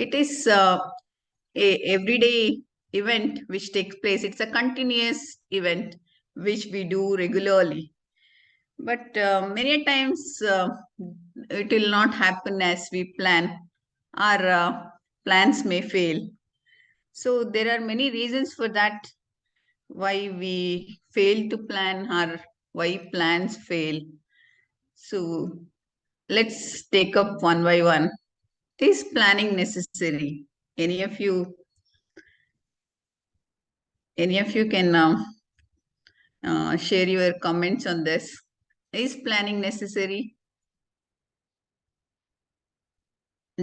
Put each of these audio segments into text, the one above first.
It is a everyday event which takes place. It's a continuous event which we do regularly. But many times it will not happen as we plan. Our plans may fail. So there are many reasons for that, why we fail to plan or why plans fail. So let's take up one by one. Is planning necessary? Any of you, any of you can share your comments on this. Is planning necessary?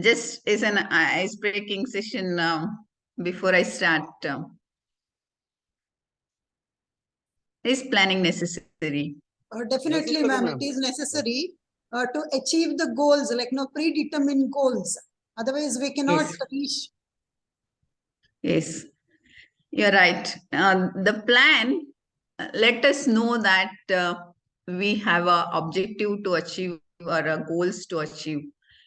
Just as an ice-breaking session before I start. Is planning necessary? Definitely, ma'am, it is necessary to achieve the goals, like predetermined goals. Otherwise, we cannot reach. Yes, you're right. The plan let us know that we have a objective to achieve or goals to achieve.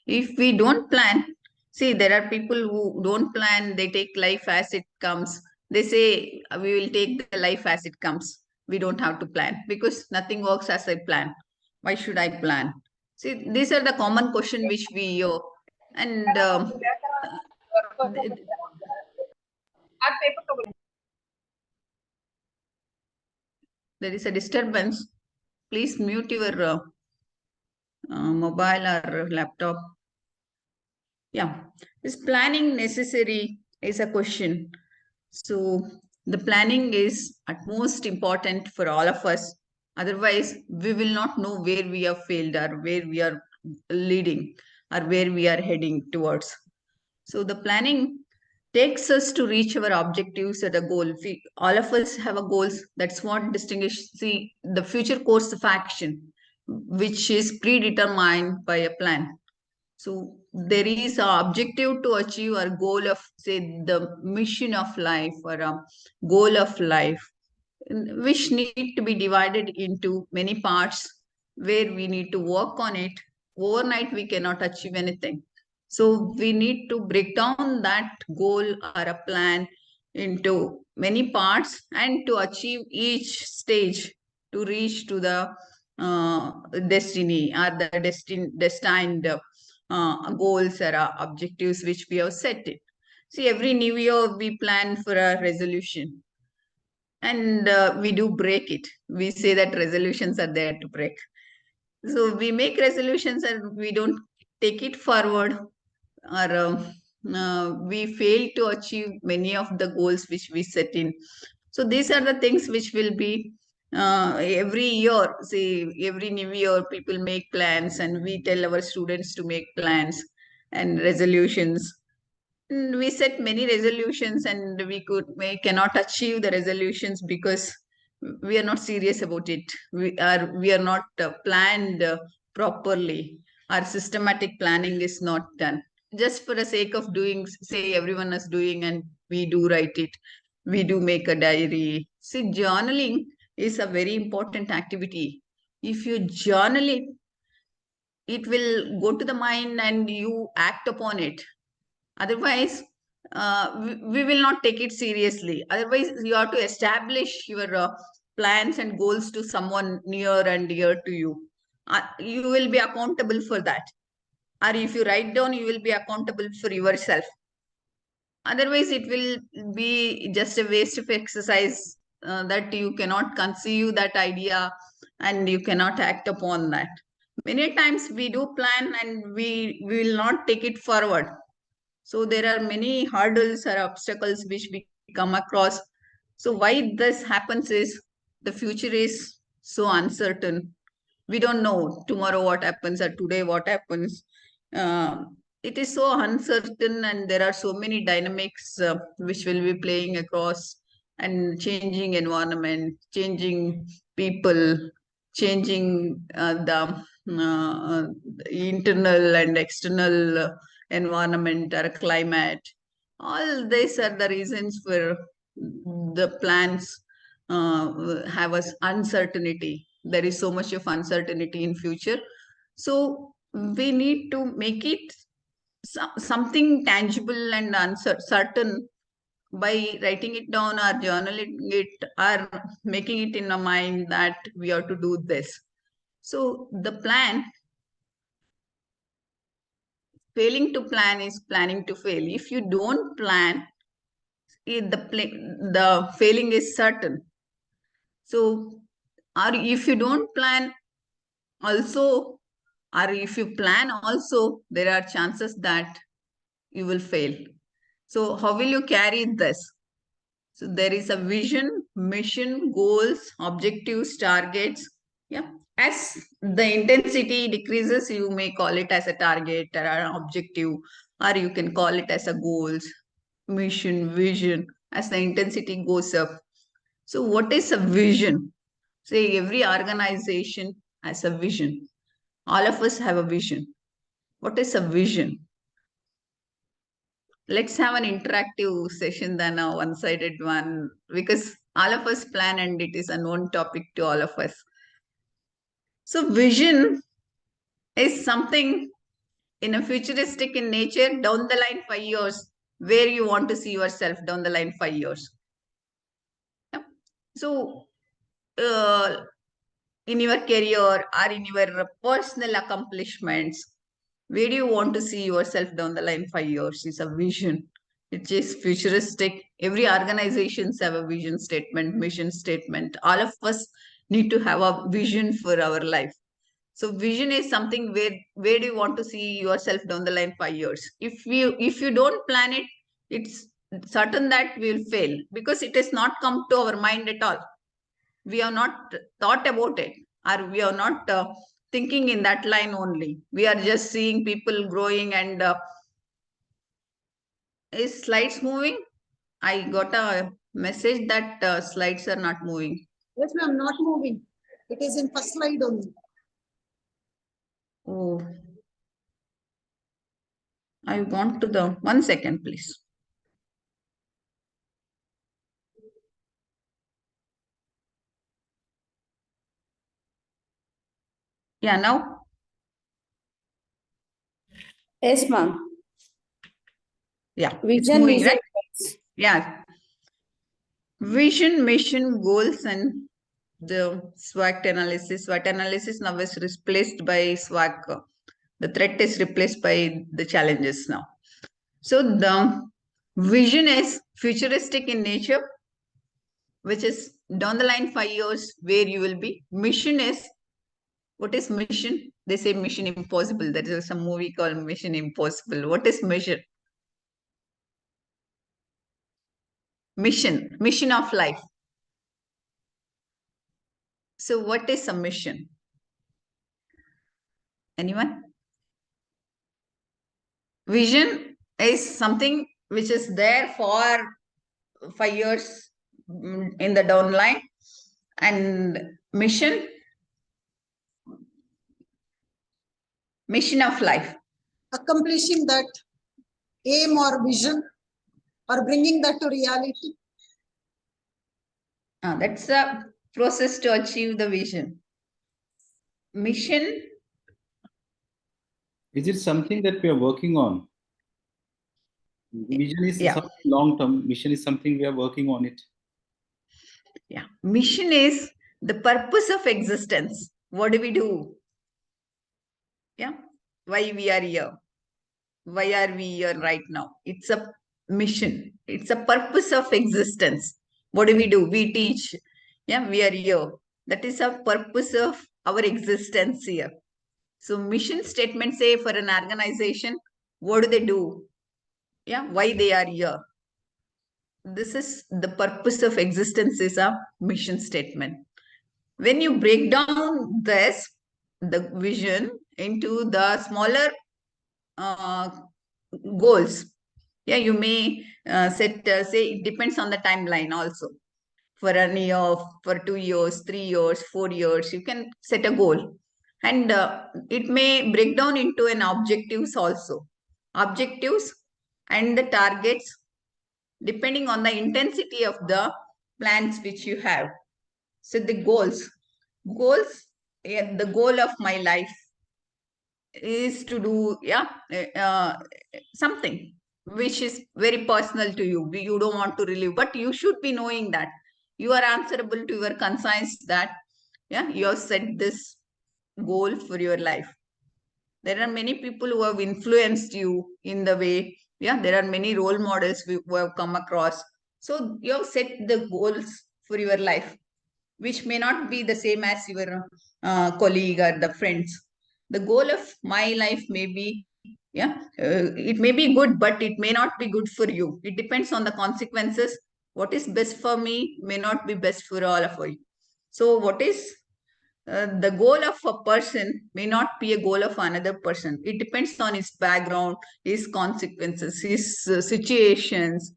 If we don't plan, see, there are people who don't plan, they take life as it comes. They say, we will take the life as it comes. We don't have to plan because nothing works as I plan. Why should I plan? See, these are the common question which we hear. And there is a disturbance. Please mute your mobile or laptop. Yeah, is planning necessary is a question. So the planning is at most important for all of us. Otherwise, we will not know where we have failed or where we are leading or where we are heading towards. So the planning takes us to reach our objectives at a goal. We, all of us have a goals. That's what distinguishes the future course of action, which is predetermined by a plan. So there is an objective to achieve our goal of, say, the mission of life or a goal of life, which need to be divided into many parts where we need to work on it. Overnight, we cannot achieve anything. So we need to break down that goal or a plan into many parts and to achieve each stage to reach to the destiny or the destined goals or objectives which we have set it. See, every new year we plan for a resolution and we do break it. We say that resolutions are there to break. So we make resolutions and we don't take it forward, or we fail to achieve many of the goals which we set in. So these are the things which will be every year. Say every new year, people make plans, and we tell our students to make plans and resolutions. And we set many resolutions, and we cannot achieve the resolutions because we are not serious about it. We are not planned properly. Our systematic planning is not done. Just for the sake of doing, say everyone is doing, and we do write it. We do make a diary. See, journaling is a very important activity. If you journal it, it will go to the mind and you act upon it. Otherwise, we will not take it seriously. Otherwise, you have to establish your plans and goals to someone near and dear to you. You will be accountable for that. Or if you write down, you will be accountable for yourself. Otherwise, it will be just a waste of exercise that you cannot conceive that idea and you cannot act upon that. Many times we do plan and we will not take it forward. So there are many hurdles or obstacles which we come across. So why this happens is the future is so uncertain. We don't know tomorrow what happens or today what happens. It is so uncertain, and there are so many dynamics which will be playing across, and changing environment, changing people, changing the internal and external environment or climate. All these are the reasons for the plans have us uncertainty. There is so much of uncertainty in future. So we need to make it something tangible and uncertain by writing it down or journaling it or making it in a mind that we have to do this. So the plan, failing to plan is planning to fail. If you don't plan, the failing is certain. So, or if you don't plan also, or if you plan also, there are chances that you will fail. So how will you carry this? So there is a vision, mission, goals, objectives, targets. Yeah. As the intensity decreases, you may call it as a target or an objective, or you can call it as a goals, mission, vision, as the intensity goes up. So what is a vision? Say every organization has a vision. All of us have a vision. What is a vision? Let's have an interactive session than a one-sided one, because all of us plan and it is a known topic to all of us. So vision is something in a futuristic in nature, down the line 5 years, where you want to see yourself down the line 5 years. Yeah. So in your career or in your personal accomplishments, where do you want to see yourself down the line 5 years is a vision. It is futuristic. Every organizations have a vision statement, mission statement. All of us need to have a vision for our life. So vision is something where do you want to see yourself down the line 5 years? If you don't plan it, it's certain that we will fail because it has not come to our mind at all. We have not thought about it, or we are not thinking in that line only. We are just seeing people growing and is slides moving? I got a message that slides are not moving. Yes, ma'am, not moving. It is in first slide only. Oh, I want to the 1 second, please. Yeah, now? Yes, ma'am. Yeah, it's Vision, moving, mission. right? Yeah. Vision, mission, goals, and the SWOT analysis. SWOT analysis now is replaced by SWOT. The threat is replaced by the challenges now. So the vision is futuristic in nature, which is down the line 5 years where you will be. Mission is, what is mission? They say Mission Impossible. There is some movie called Mission Impossible. What is mission? Mission of life. So what is a mission? Anyone? Vision is something which is there for 5 years in the down line, and mission of life. Accomplishing that aim or vision or bringing that to reality. That's a process to achieve the vision. Mission. Is it something that we are working on? Vision is something long term. Mission is something we are working on it. Yeah. Mission is the purpose of existence. What do we do? Yeah. Why we are here? Why are we here right now? It's a mission. It's a purpose of existence. What do? We teach. Yeah, we are here. That is a purpose of our existence here. So mission statement say for an organization, what do they do? Yeah, why they are here. This is the purpose of existence is a mission statement. When you break down this, the vision into the smaller goals, yeah, you may set, say it depends on the timeline also. For a year, for 2 years, 3 years, 4 years, you can set a goal. And it may break down into an objectives also. Objectives and the targets depending on the intensity of the plans which you have. So the goals, yeah, the goal of my life. is to do something which is very personal to you. You don't want to relive, but you should be knowing that you are answerable to your conscience, that you have set this goal for your life. There are many people who have influenced you in the way. There are many role models who have come across. So you have set the goals for your life, which may not be the same as your colleague or the friends. The goal of my life may be, it may be good, but it may not be good for you. It depends on the consequences. What is best for me may not be best for all of you. So what is the goal of a person may not be a goal of another person. It depends on his background, his consequences, his situations,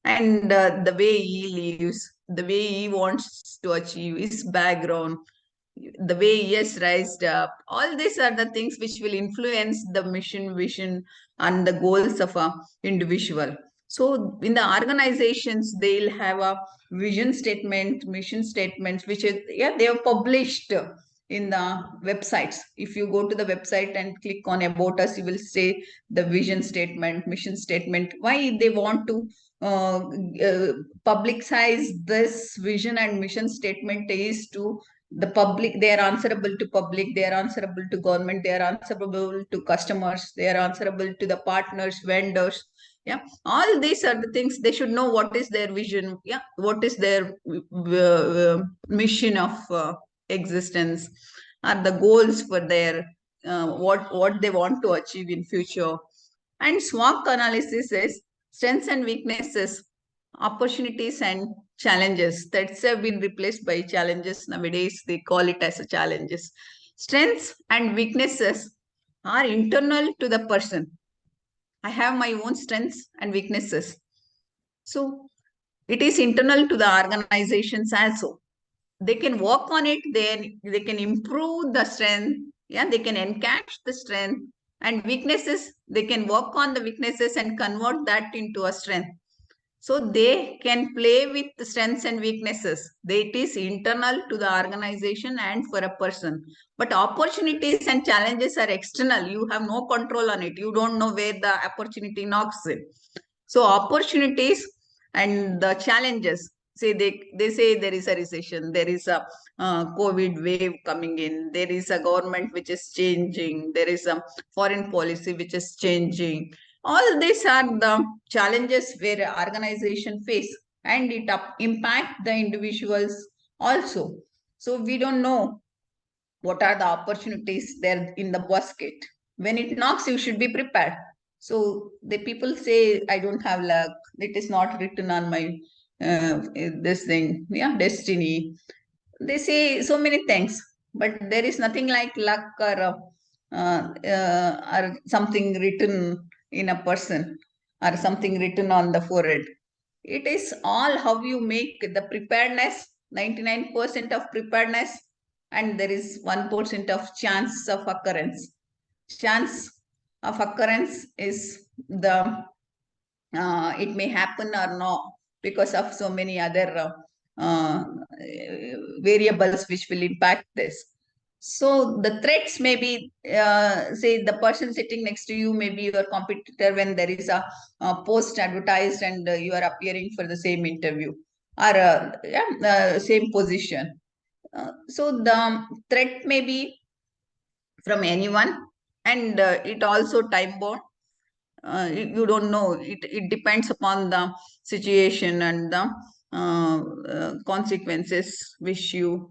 and the way he lives, the way he wants to achieve his background, the way he has raised up. All these are the things which will influence the mission, vision, and the goals of a individual. So in the organizations, they'll have a vision statement, mission statements, which is, they are published in the websites. If you go to the website and click on About Us, you will say the vision statement, mission statement, why they want to publicize this vision and mission statement is to the public. They are answerable to public, they are answerable to government, they are answerable to customers, they are answerable to the partners, vendors. All these are the things. They should know what is their vision, what is their mission of existence, are the goals for their what they want to achieve in future. And SWOT analysis is strengths and weaknesses, opportunities and challenges. That's have been replaced by challenges nowadays. They call it as a challenges. Strengths and weaknesses are internal to the person. I have my own strengths and weaknesses. So it is internal to the organizations also. They can work on it, they can improve the strength, they can encash the strength, and weaknesses, they can work on the weaknesses and convert that into a strength. So they can play with the strengths and weaknesses. It is internal to the organization and for a person. But opportunities and challenges are external. You have no control on it. You don't know where the opportunity knocks in. So opportunities and the challenges, say they say there is a recession, there is a COVID wave coming in, there is a government which is changing, there is a foreign policy which is changing. All these are the challenges where organization face, and it impact the individuals also. So we don't know what are the opportunities there in the basket. When it knocks, you should be prepared. So the people say, I don't have luck, it is not written on my this thing, destiny. They say so many things, but there is nothing like luck or something written in a person or something written on the forehead. It is all how you make the preparedness, 99% of preparedness, and there is 1% of chance of occurrence. Chance of occurrence is the it may happen or not because of so many other variables which will impact this. So the threats may be, say the person sitting next to you may be your competitor when there is a post advertised and you are appearing for the same interview or same position. So the threat may be from anyone, and it also time bound. You don't know, it depends upon the situation and the consequences which you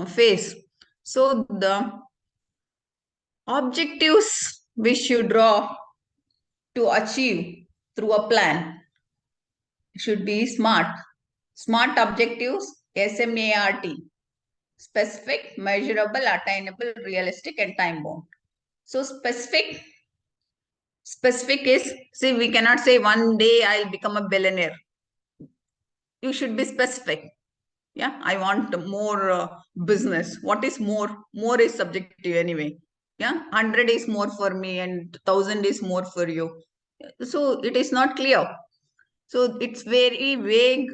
face. So the objectives which you draw to achieve through a plan should be smart objectives, SMART: specific, measurable, attainable, realistic, and time bound. So specific is, see, we cannot say one day I'll become a billionaire. You should be specific. I want more business. What is more? More is subjective anyway. 100 is more for me and 1,000 is more for you. So it is not clear. So it's very vague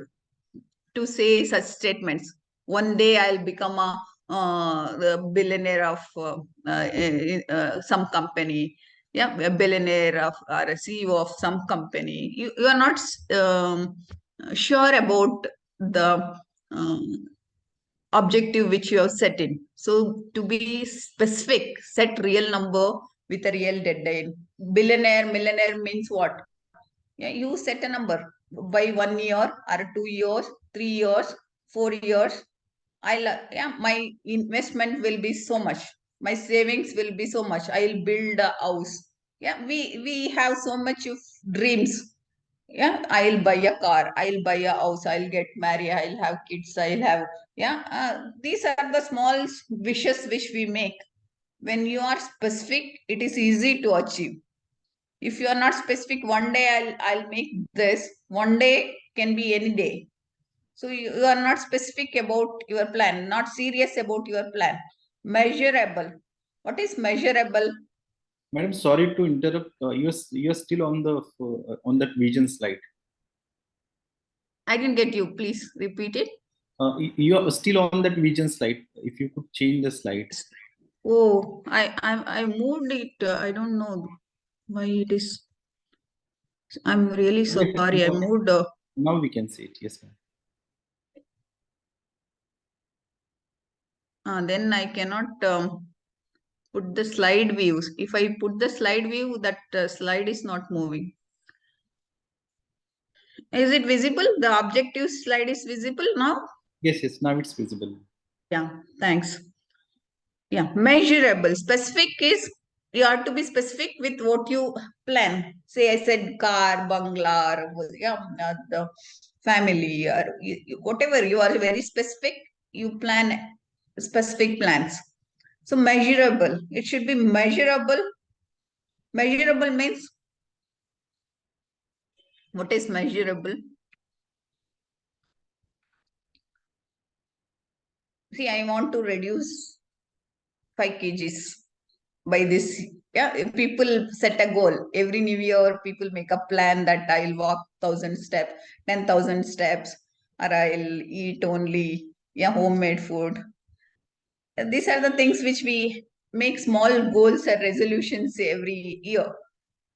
to say such statements. One day I'll become a the billionaire of some company, yeah, a billionaire of or a CEO of some company. You are not sure about the objective which you have set in. So to be specific, set real number with a real deadline. Billionaire, millionaire means what? Yeah, you set a number by 1 year or 2 years, 3 years, 4 years. Yeah, my investment will be so much. My savings will be so much. I'll build a house. Yeah, we have so much of dreams. Yeah, I'll buy a car, I'll buy a house, I'll get married, I'll have kids, I'll have, yeah, these are the small wishes which we make. When you are specific, it is easy to achieve. If you are not specific, one day I'll make this, one day can be any day. So you are not specific about your plan, not serious about your plan. Measurable. What is measurable? Madam, sorry to interrupt. You're still on that vision slide. I didn't get you. Please repeat it. You are still on that vision slide. If you could change the slide. Oh, I moved it. I don't know why it is. I'm really sorry. I moved. Now we can see it. Yes, ma'am. Then I cannot put the slide views. If I put the slide view, that slide is not moving. Is it visible? The objective slide is visible now? Yes, now it's visible. Yeah, thanks. Yeah, measurable. Specific is you have to be specific with what you plan. Say I said car, bungalow, or, yeah, the family, or whatever. You are very specific. You plan specific plans. So measurable. It should be measurable. Measurable means what is measurable? See, I want to reduce 5 kgs by this. Yeah, if people set a goal every new year, people make a plan that I'll walk 1,000 steps, 10,000 steps, or I'll eat only, yeah, homemade food. These are the things which we make small goals or resolutions every year.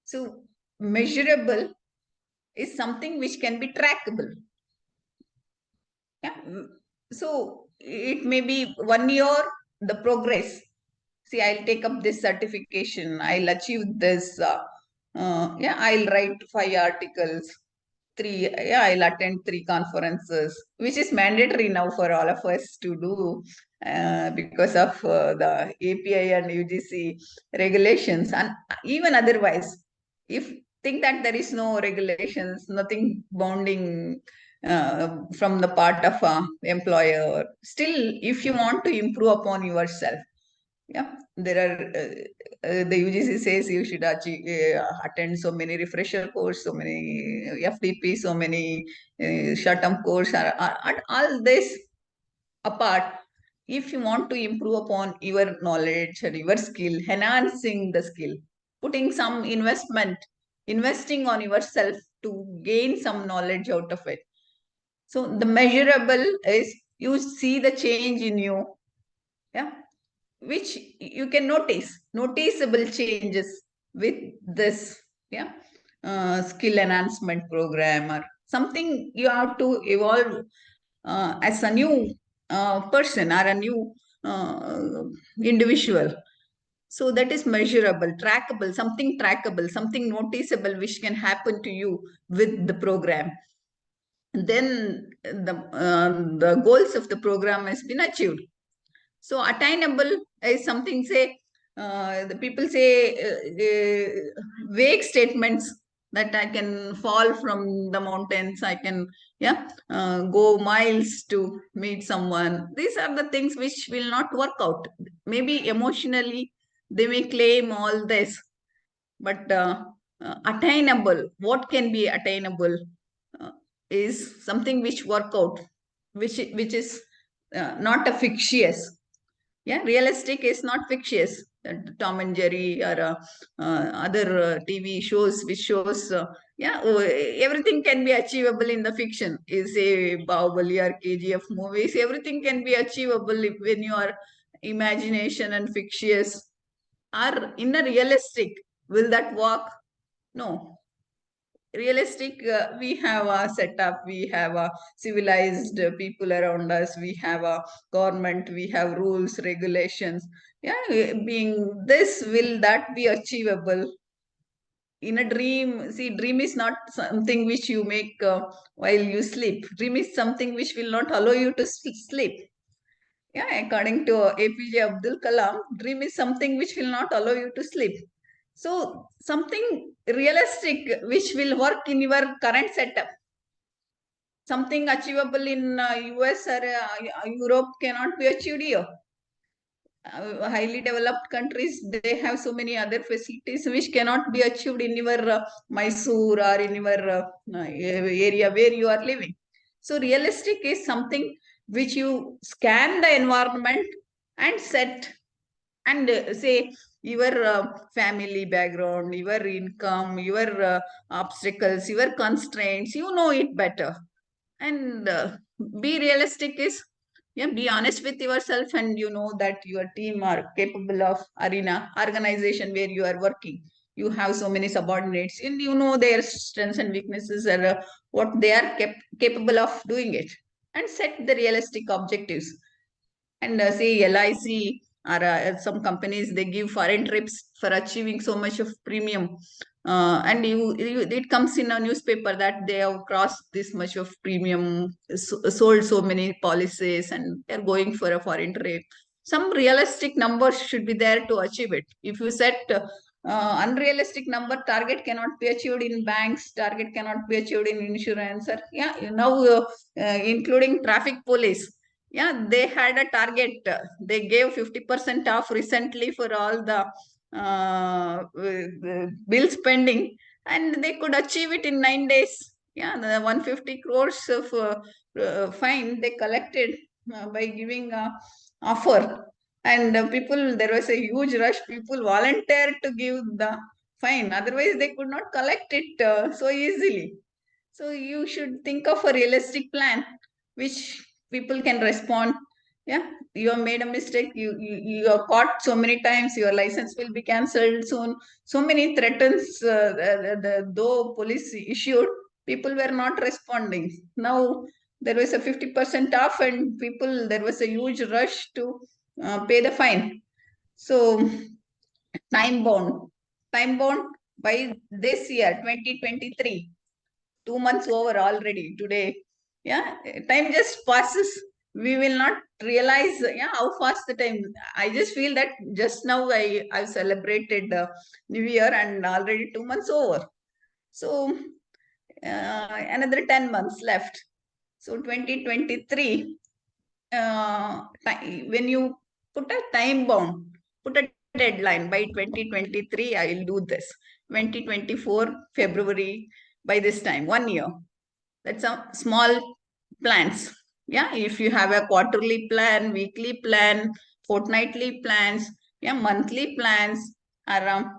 So measurable is something which can be trackable. Yeah. So it may be 1 year, the progress. See, I'll take up this certification, I'll achieve this, yeah, I'll write 5 articles, 3, yeah, I'll attend 3 conferences, which is mandatory now for all of us to do because of the API and UGC regulations. And even otherwise, if think that there is no regulations, nothing bounding from the part of employer, still, if you want to improve upon yourself, yeah, there are the UGC says you should attend so many refresher course, so many FDP, so many short-term course, all this apart. If you want to improve upon your knowledge and your skill, enhancing the skill, putting some investment, investing on yourself to gain some knowledge out of it. So the measurable is you see the change in you, yeah, which you can noticeable changes with this, yeah, skill enhancement program or something. You have to evolve as a new person or a new individual. So that is measurable, trackable, something noticeable which can happen to you with the program. Then the goals of the program has been achieved. So attainable is something, say, the people say vague statements that I can fall from the mountains, I can, yeah, go miles to meet someone. These are the things which will not work out. Maybe emotionally they may claim all this, but attainable, what can be attainable is something which work out, which is not a fictitious. Yeah, realistic is not fictitious. Tom and Jerry or other TV shows which shows Yeah, everything can be achievable in the fiction. You say Bahubali or KGF movies, everything can be achievable when your imagination and fictitious are in a realistic. Will that work? No. Realistic, we have a setup, we have a civilized people around us, we have a government, we have rules, regulations. Yeah, being this, will that be achievable? In a dream, see, dream is not something which you make while you sleep. Dream is something which will not allow you to sleep. Yeah, according to APJ Abdul Kalam, dream is something which will not allow you to sleep. So something realistic which will work in your current setup, something achievable in US or Europe cannot be achieved here. Highly developed countries, they have so many other facilities which cannot be achieved in your Mysore or in your area where you are living. So realistic is something which you scan the environment and set, and say your family background, your income, your obstacles, your constraints, you know it better. And be realistic is, yeah, be honest with yourself, and you know that your team are capable of arena organization where you are working. You have so many subordinates and you know their strengths and weaknesses, and what they are capable of doing it, and set the realistic objectives. And say LIC or some companies, they give foreign trips for achieving so much of premium. And it comes in a newspaper that they have crossed this much of premium, sold so many policies, and they're going for a foreign trip. Some realistic numbers should be there to achieve it. If you set unrealistic number, target cannot be achieved in banks, target cannot be achieved in insurance, or yeah, now including traffic police. Yeah, they had a target. They gave 50% off recently for all the bill spending, and they could achieve it in 9 days. Yeah, the 150 crores of fine they collected by giving a offer. And people, there was a huge rush. People volunteered to give the fine. Otherwise, they could not collect it so easily. So you should think of a realistic plan which people can respond. Yeah, you have made a mistake. You are caught so many times. Your license will be cancelled soon. So many threatens. Though police issued, people were not responding. Now there was a 50% off, and people, there was a huge rush to pay the fine. So time bound, time bound by this year 2023. 2 months over already today. Yeah, time just passes. We will not realize, yeah, how fast the time. I just feel that just now I've celebrated New Year, and already 2 months over. So another 10 months left. So 2023, when you put a time bound, put a deadline by 2023, I will do this. 2024, February, by this time, 1 year. That's some small plans. Yeah, if you have a quarterly plan, weekly plan, fortnightly plans, yeah, monthly plans, or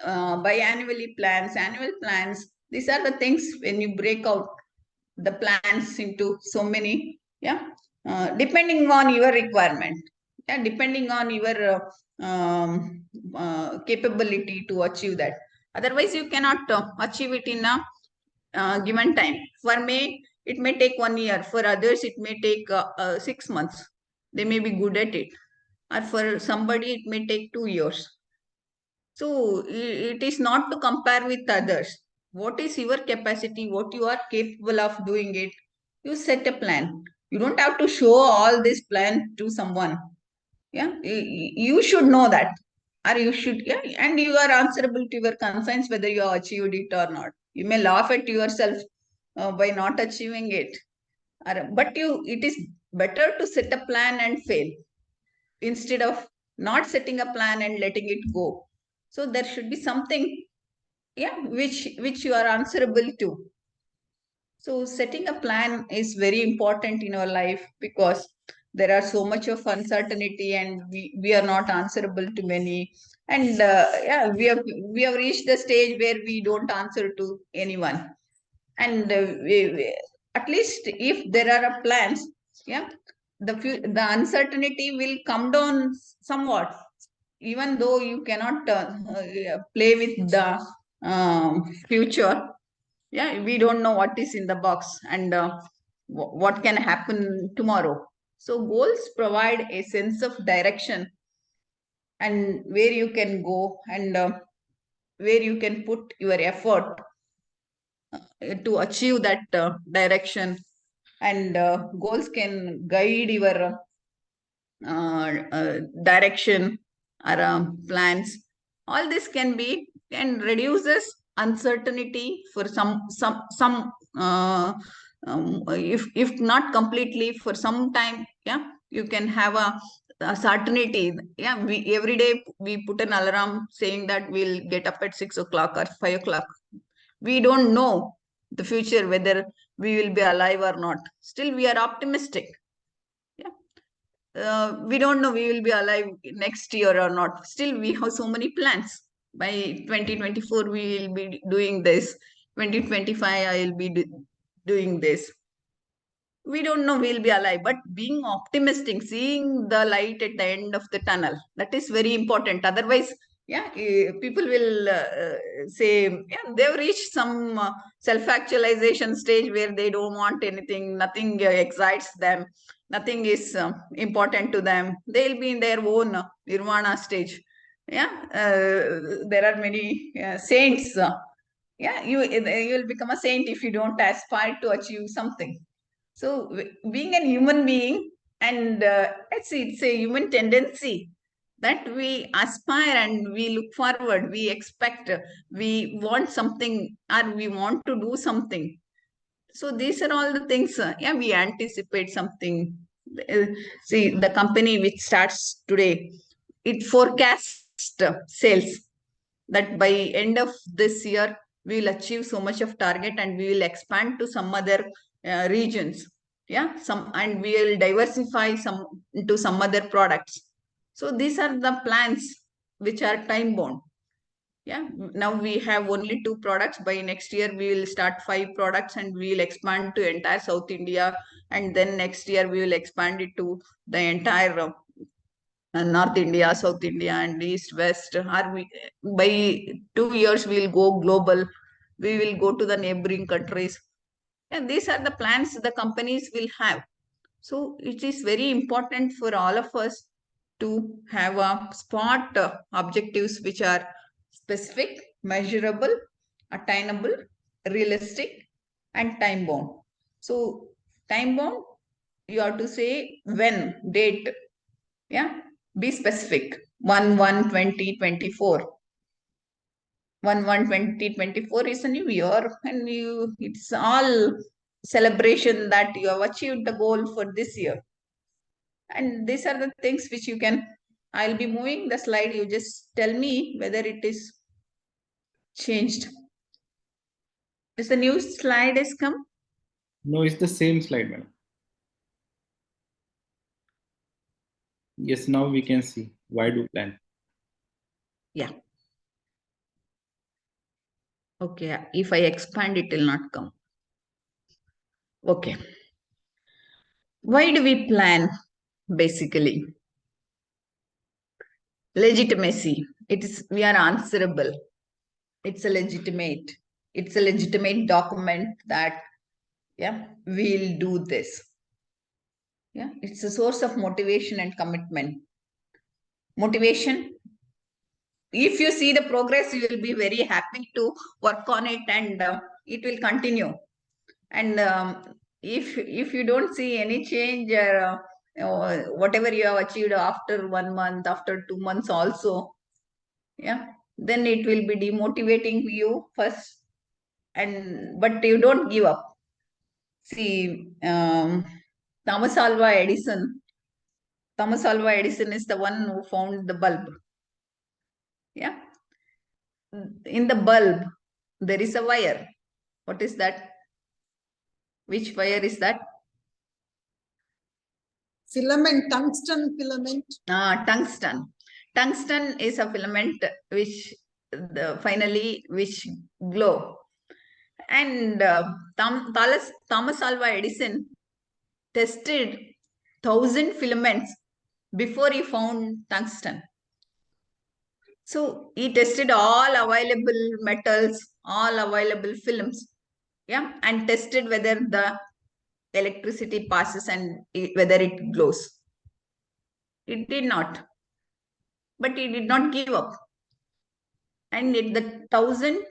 biannually plans, annual plans. These are the things when you break out the plans into so many, yeah, depending on your requirement, yeah, depending on your capability to achieve that. Otherwise, you cannot achieve it in a given time. For me, it may take 1 year. For others, it may take 6 months. They may be good at it. Or for somebody, it may take 2 years. So it is not to compare with others. What is your capacity? What you are capable of doing it? You set a plan. You don't have to show all this plan to someone. Yeah, you should know that, or you should, yeah, and you are answerable to your concerns whether you have achieved it or not. You may laugh at yourself by not achieving it, but it is better to set a plan and fail instead of not setting a plan and letting it go. So there should be something, yeah, which you are answerable to. So setting a plan is very important in our life, because there are so much of uncertainty, and we are not answerable to many. And yeah, we have reached the stage where we don't answer to anyone. And at least if there are plans, yeah, the uncertainty will come down somewhat, even though you cannot play with the future. Yeah, we don't know what is in the box, and what can happen tomorrow. So goals provide a sense of direction, and where you can go, and where you can put your effort to achieve that direction. And goals can guide your direction or plans. All this can be, and reduces uncertainty for some if not completely, for some time. Yeah, you can have a certainty. Yeah, we every day we put an alarm saying that we'll get up at 6 o'clock or 5 o'clock. We don't know the future whether we will be alive or not. Still we are optimistic. Yeah, we don't know we will be alive next year or not. Still we have so many plans. By 2024 we will be doing this. 2025 I will be doing this. We don't know we'll be alive, but being optimistic, seeing the light at the end of the tunnel, that is very important. Otherwise, yeah, people will say, yeah, they've reached some self-actualization stage where they don't want anything, nothing excites them, nothing is important to them. They'll be in their own nirvana stage. Yeah, there are many saints. Yeah, you will become a saint if you don't aspire to achieve something. So being a human being, and it's a human tendency that we aspire and we look forward, we expect, we want something, or we want to do something. So these are all the things. Yeah, we anticipate something. Uh, See, the company which starts today, it forecasts sales that by end of this year we will achieve so much of target, and we will expand to some other regions. Yeah, some, and we will diversify some into some other products. So these are the plans which are time bound. Yeah, now we have only 2 products. By next year we will start 5 products, and we will expand to entire South India, and then next year we will expand it to the entire North India, South India, and East, West. Are we, by 2 years we'll go global. We will go to the neighboring countries. And these are the plans the companies will have. So it is very important for all of us to have a spot objectives which are specific, measurable, attainable, realistic, and time bound. So time bound, you have to say when, date. Yeah, be specific. 1/1/2024. 1/1/2024 is a new year, and it's all celebration that you have achieved the goal for this year. And these are the things which you can. I'll be moving the slide. You just tell me whether it is changed. Is the new slide has come? No, it's the same slide, madam. Yes, now we can see. Why do plan? Yeah. Okay. If I expand, it will not come. Okay. Why do we plan? Basically, legitimacy. It is, we are answerable. It's a legitimate document that, yeah, we'll do this. Yeah, it's a source of motivation and commitment. Motivation, if you see the progress, you will be very happy to work on it, and it will continue. And if you don't see any change, whatever you have achieved after 1 month, after 2 months also, yeah, then it will be demotivating you first. And but you don't give up. See, Thomas Alva Edison. Thomas Alva Edison is the one who found the bulb. Yeah. In the bulb, there is a wire. What is that? Which wire is that? Filament, tungsten filament. Tungsten. Tungsten is a filament which finally glow. And Thomas Alva Edison tested 1,000 filaments before he found tungsten. So he tested all available metals, all available films, yeah, and tested whether the electricity passes and whether it glows. It did not, but he did not give up. And at the 1,000th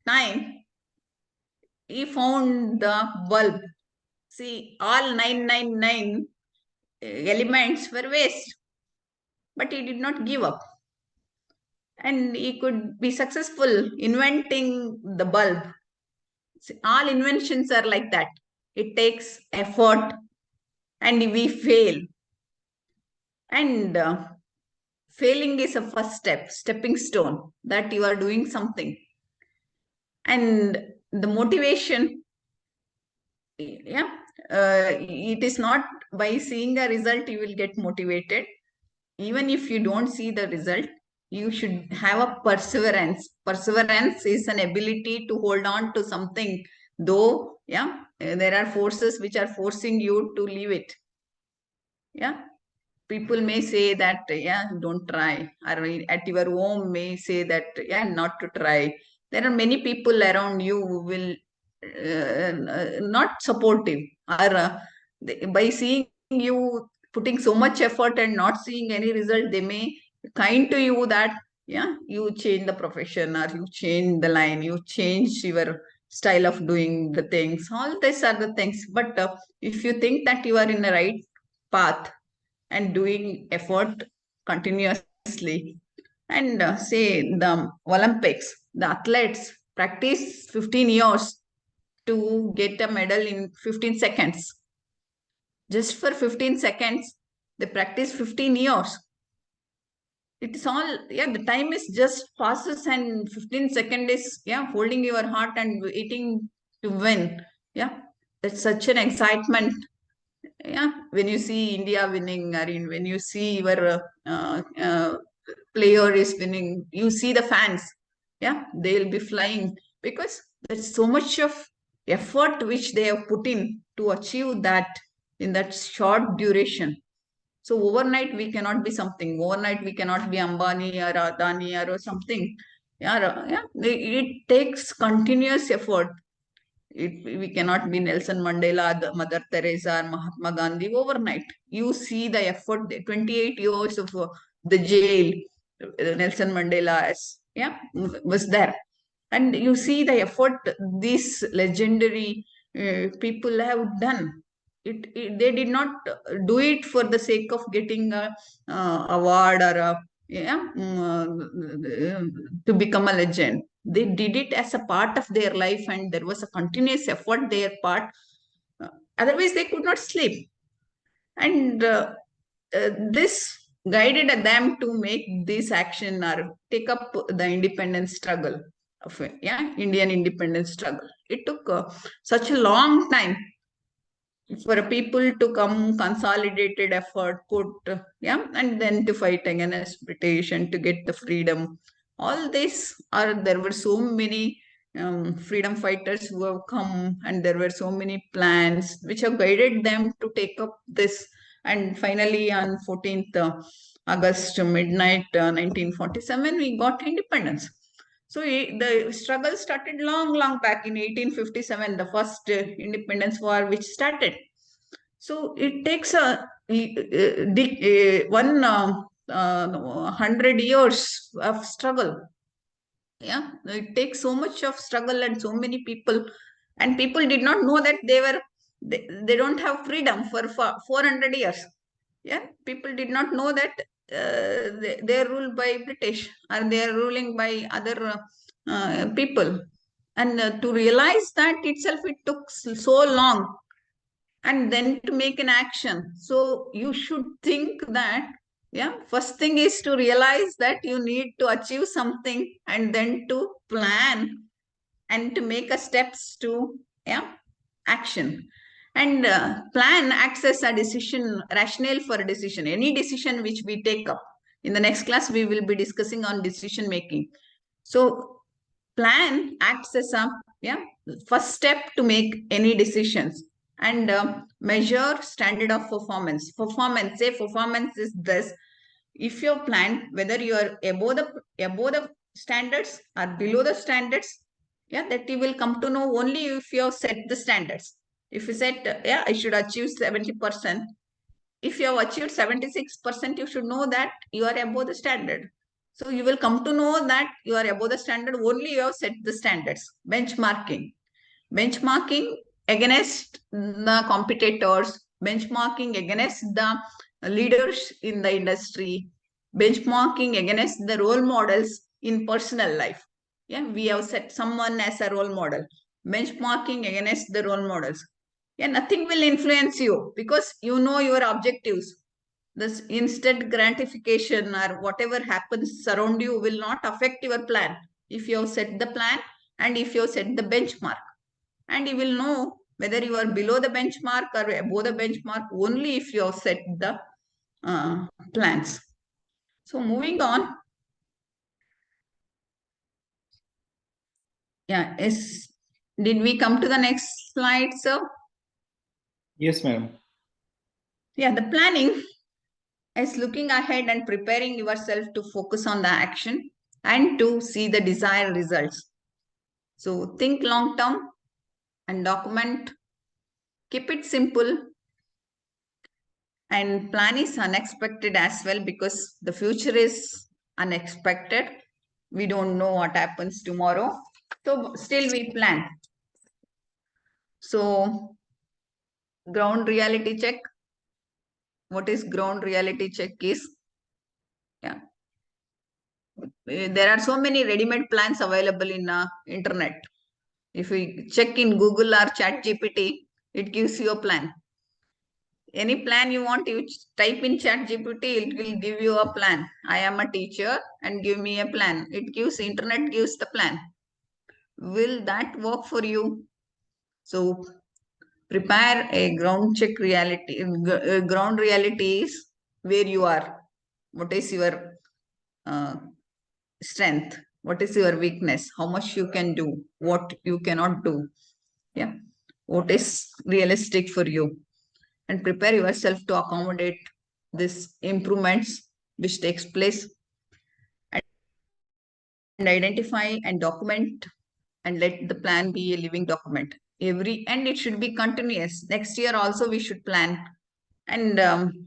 time, he found the bulb. See, all 999 elements were waste, but he did not give up. And he could be successful inventing the bulb. See, all inventions are like that. It takes effort and we fail. And failing is a first step, stepping stone, that you are doing something. And the motivation, yeah, it is not by seeing a result you will get motivated. Even if you don't see the result, you should have a perseverance. Perseverance is an ability to hold on to something, though, yeah, there are forces which are forcing you to leave it. Yeah, people may say that, yeah, don't try, or at your home may say that, yeah, not to try. There are many people around you who will not supportive, or by seeing you putting so much effort and not seeing any result, they may kind to you that, yeah, you change the profession, or you change the line, you change your style of doing the things. All these are the things. But if you think that you are in the right path and doing effort continuously, and say the Olympics, the athletes practice 15 years to get a medal in 15 seconds. Just for 15 seconds, they practice 15 years. It's all, yeah, the time is just passes, and 15 seconds is, yeah, holding your heart and waiting to win. Yeah, that's such an excitement. Yeah, when you see India winning, or when you see your player is winning, you see the fans, yeah, they'll be flying, because there's so much of effort which they have put in to achieve that in that short duration. So overnight we cannot be something. Overnight we cannot be Ambani or Adani or something. Yeah, yeah, it takes continuous effort. We cannot be Nelson Mandela, Mother Teresa, or Mahatma Gandhi overnight. You see the effort, 28 years of the jail, Nelson Mandela was there. And you see the effort these legendary people have done. They did not do it for the sake of getting a award or a, to become a legend. They did it as a part of their life, and there was a continuous effort their part. Otherwise, they could not sleep. And this guided them to make this action or take up the independence struggle of, yeah, Indian independence struggle. It took such a long time for people to come, consolidated effort, put, yeah, and then to fight against British and to get the freedom. All this are, there were so many freedom fighters who have come, and there were so many plans which have guided them to take up this. And finally, on 14th August midnight 1947, we got independence. So the struggle started long back in 1857, the first independence war which started. So it takes a 100 years of struggle. Yeah, it takes so much of struggle and so many people, and people did not know that they don't have freedom for 400 years. Yeah, people did not know that they are ruled by British, or they are ruling by other people. And to realize that itself, it took so long, and then to make an action. So you should think that, yeah, first thing is to realize that you need to achieve something, and then to plan and to make a steps to, yeah, action. And plan acts as a decision, rationale for a decision. Any decision which we take up. In the next class, we will be discussing on decision making. So plan acts as a first step to make any decisions. And measure standard of performance. Performance is this. If your plan, whether you are above the standards or below the standards, that you will come to know only if you have set the standards. If you said, I should achieve 70%, if you have achieved 76%, you should know that you are above the standard. So you will come to know that you are above the standard only you have set the standards. Benchmarking against the competitors, benchmarking against the leaders in the industry, benchmarking against the role models in personal life. We have set someone as a role model, benchmarking against the role models. Nothing will influence you because you know your objectives. This instant gratification or whatever happens around you will not affect your plan if you have set the plan and if you have set the benchmark. And you will know whether you are below the benchmark or above the benchmark only if you have set the plans. So moving on. Did we come to the next slide, sir? Yes, ma'am. The planning is looking ahead and preparing yourself to focus on the action and to see the desired results. So think long term and document. Keep it simple. And plan is unexpected as well because the future is unexpected. We don't know what happens tomorrow. So still we plan. So ground reality check. What is ground reality check is? There are so many ready-made plans available in internet. If we check in Google or ChatGPT, it gives you a plan. Any plan you want, you type in ChatGPT, it will give you a plan. I am a teacher and give me a plan. Internet gives the plan. Will that work for you? So prepare a ground check reality. Ground reality is where you are. What is your strength? What is your weakness? How much you can do? What you cannot do? What is realistic for you? And prepare yourself to accommodate these improvements which takes place. And identify and document and let the plan be a living document. And it should be continuous. Next year also we should plan. And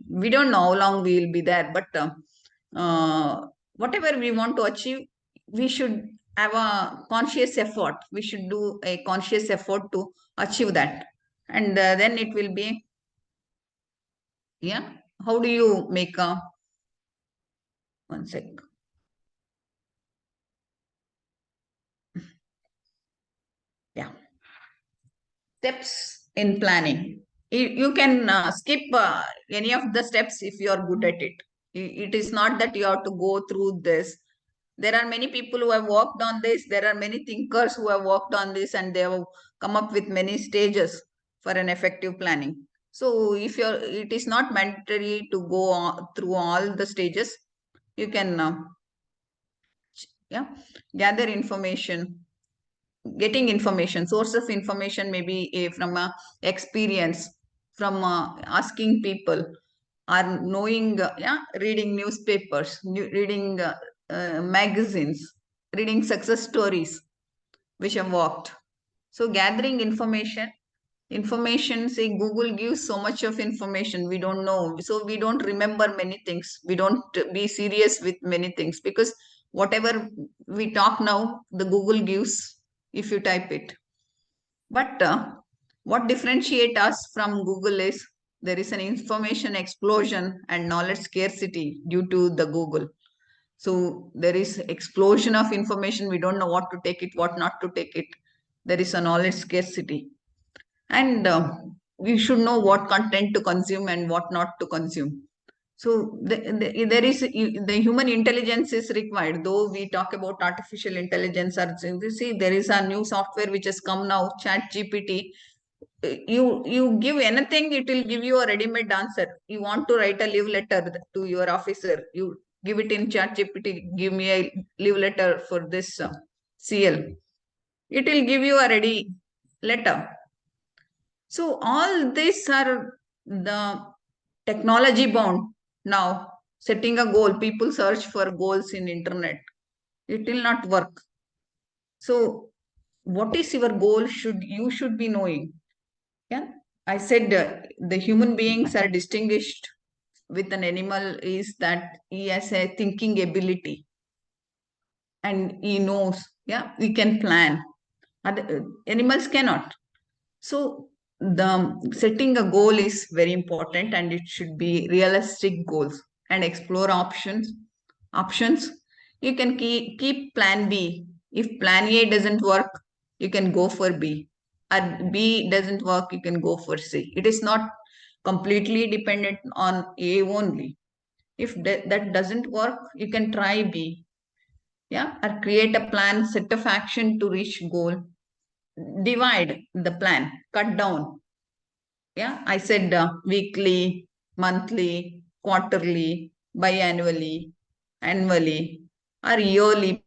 we don't know how long we will be there, but whatever we want to achieve, we should have a conscious effort. We should do a conscious effort to achieve that. And then it will be, how do you make a, one sec. Steps in planning. You can skip any of the steps if you are good at it. It is not that you have to go through this. There are many people who have worked on this. There are many thinkers who have worked on this and they have come up with many stages for an effective planning. So it is not mandatory to go through all the stages. You can gather information. Getting information, source of information may be from experience, from asking people, or knowing, reading newspapers, reading magazines, reading success stories which have worked. So gathering information, say Google gives so much of information, we don't know. So we don't remember many things. We don't be serious with many things because whatever we talk now, the Google gives if you type it. But what differentiates us from Google is there is an information explosion and knowledge scarcity due to the Google. So there is explosion of information. We don't know what to take it, what not to take it. There is a knowledge scarcity. And we should know what content to consume and what not to consume. So there is the human intelligence is required. Though we talk about artificial intelligence, or see there is a new software which has come now, ChatGPT. you give anything, it will give you a ready-made answer. You want to write a leave letter to your officer, you give it in ChatGPT, give me a leave letter for this CL. It will give you a ready letter. So all these are the technology bound now. Setting a goal, people search for goals in internet. It will not work. So what is your goal? You should be knowing. Yeah, I said the human beings are distinguished with an animal is that he has a thinking ability and he knows. Yeah, we can plan. Other, animals cannot. So the setting a goal is very important, and it should be realistic goals and explore options. Options. You can keep plan B. If plan A doesn't work, you can go for B. Or B doesn't work, you can go for C. It is not completely dependent on A only. If that doesn't work, you can try B. Yeah, or create a plan, set of action to reach goal. Divide the plan, cut down. Yeah, I said weekly, monthly, quarterly, biannually, annually, or yearly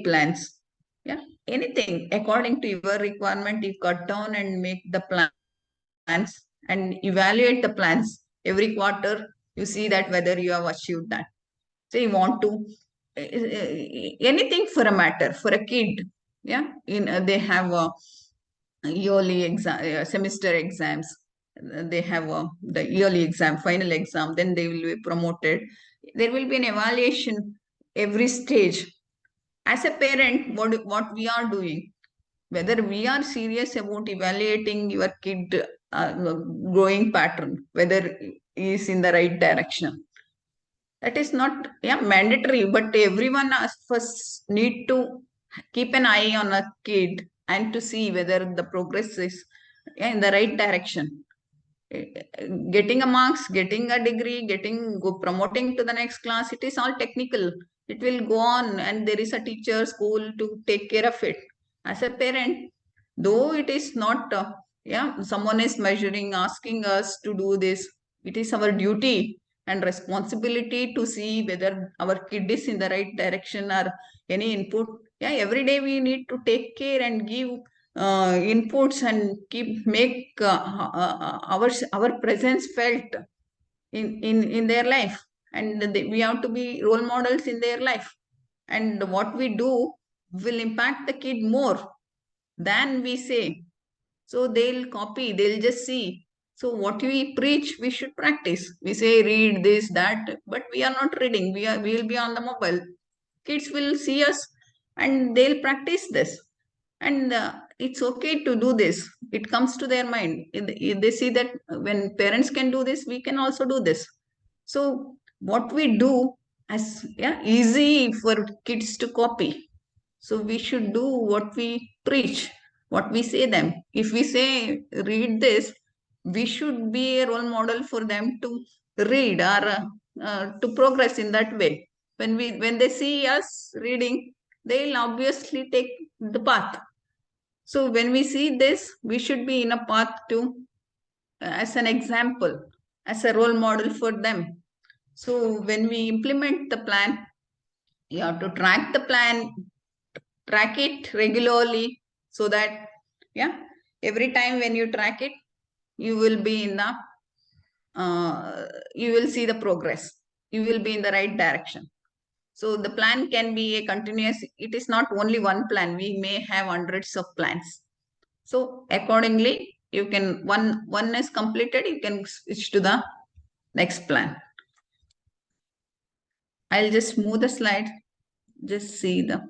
plans. Yeah, anything according to your requirement, you cut down and make the plans and evaluate the plans every quarter. You see that whether you have achieved that. So you want to anything for a matter for a kid. Yeah, they have a yearly exam, semester exams. They have the yearly exam, final exam. Then they will be promoted. There will be an evaluation every stage. As a parent, what we are doing, whether we are serious about evaluating your kid growing pattern, whether he is in the right direction. That is not mandatory, but everyone first need to keep an eye on a kid and to see whether the progress is in the right direction. Getting a marks, getting a degree, promoting to the next class, it is all technical. It will go on, and there is a teacher, school to take care of it. As a parent, though it is not, someone is measuring, asking us to do this. It is our duty and responsibility to see whether our kid is in the right direction or any input. Yeah, every day we need to take care and give inputs and make our presence felt in their life, and we have to be role models in their life, and what we do will impact the kid more than we say. So they'll copy, they'll just see. So what we preach, we should practice. We say read this, that, but we are not reading. We will be on the mobile. Kids will see us and they'll practice this. And it's okay to do this. It comes to their mind. If they see that when parents can do this, we can also do this. So what we do as easy for kids to copy. So we should do what we preach, what we say them. If we say read this, we should be a role model for them to read or to progress in that way. When they see us reading, they'll obviously take the path. So when we see this, we should be in a path to as an example, as a role model for them. So when we implement the plan, you have to track the plan, track it regularly, so that every time when you track it, you will be in the you will see the progress. You will be in the right direction. So the plan can be a continuous. It is not only one plan. We may have hundreds of plans. So accordingly, you can one is completed, you can switch to the next plan. I'll just move the slide. Just see the.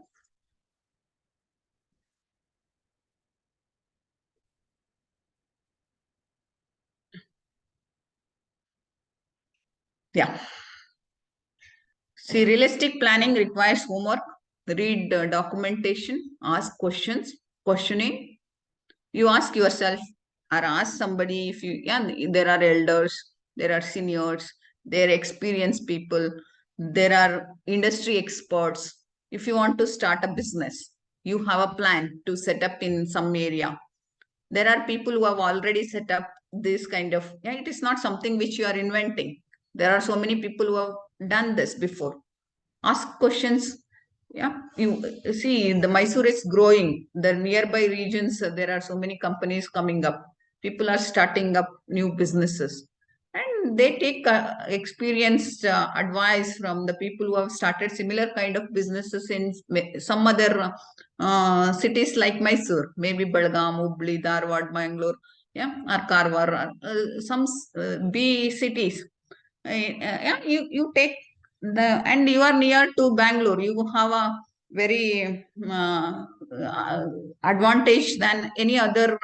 Yeah. See, realistic planning requires homework. Read documentation, ask questions, questioning. You ask yourself or ask somebody if you, there are elders, there are seniors, there are experienced people, there are industry experts. If you want to start a business, you have a plan to set up in some area. There are people who have already set up this kind of, yeah, it is not something which you are inventing. There are so many people who have done this before. Ask questions. Yeah, you see, the Mysore is growing. The nearby regions, there are so many companies coming up. People are starting up new businesses, and they take experienced advice from the people who have started similar kind of businesses in some other cities like Mysore, maybe Belgaum, Hubli, Dharwad, Bangalore, yeah, or Karwar, some B cities. Yeah, you take and you are near to Bangalore. You have a very advantage than any other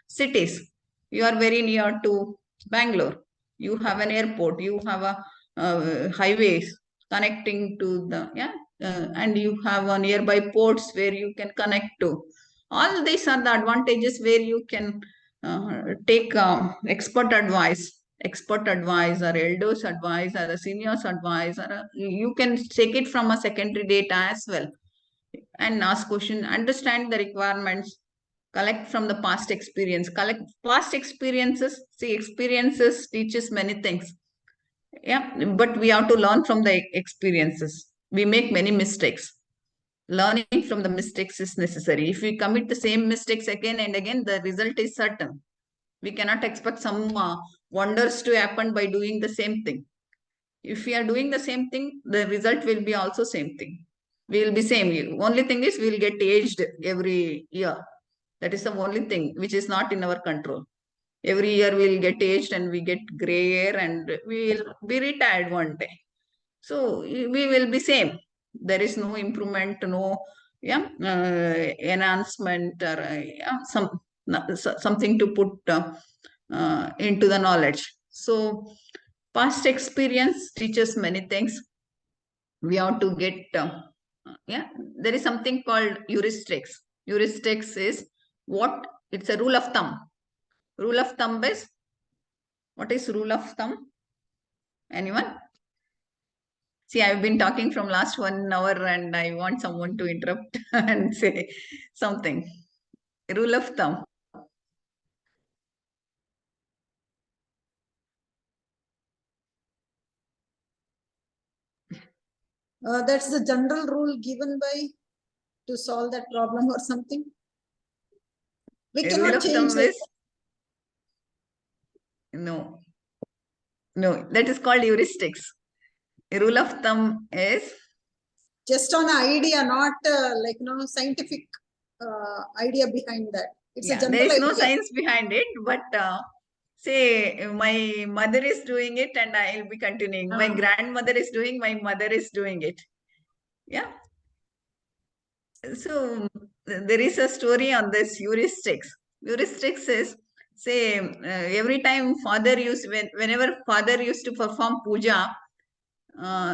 cities. You are very near to Bangalore. You have an airport. You have a highways connecting to the, yeah, and you have a nearby ports where you can connect to. All these are the advantages where you can take expert advice or elders advice or the seniors advice, or you can take it from a secondary data as well, and ask question, understand the requirements, collect from the past experience, collect past experiences. See, experiences teaches many things. Yeah, but we have to learn from the experiences. We make many mistakes. Learning from the mistakes is necessary. If we commit the same mistakes again and again, the result is certain. We cannot expect some wonders to happen by doing the same thing. If we are doing the same thing, the result will be also same thing. We will be same. Only thing is we will get aged every year. That is the only thing which is not in our control. Every year we will get aged and we get gray hair and we will be retired one day. So we will be same. There is no improvement, no, yeah, enhancement, or yeah, something to put into the knowledge. So past experience teaches many things. We have to get, yeah, there is something called heuristics. Heuristics is what? It's a rule of thumb. Rule of thumb is, what is rule of thumb? Anyone? See, I've been talking from last 1 hour and I want someone to interrupt and say something. Rule of thumb. That's the general rule given by to solve that problem or something. We A cannot rule of change thumb it. is, no, no, that is called heuristics. A rule of thumb is Just on idea, not like scientific idea behind that. It's a yeah, there general is no idea. science behind it, but say my mother is doing it and I'll be continuing. My grandmother is doing, my mother is doing it. Yeah. So there is a story on this heuristics. Heuristics is, say, every time whenever father used to perform puja,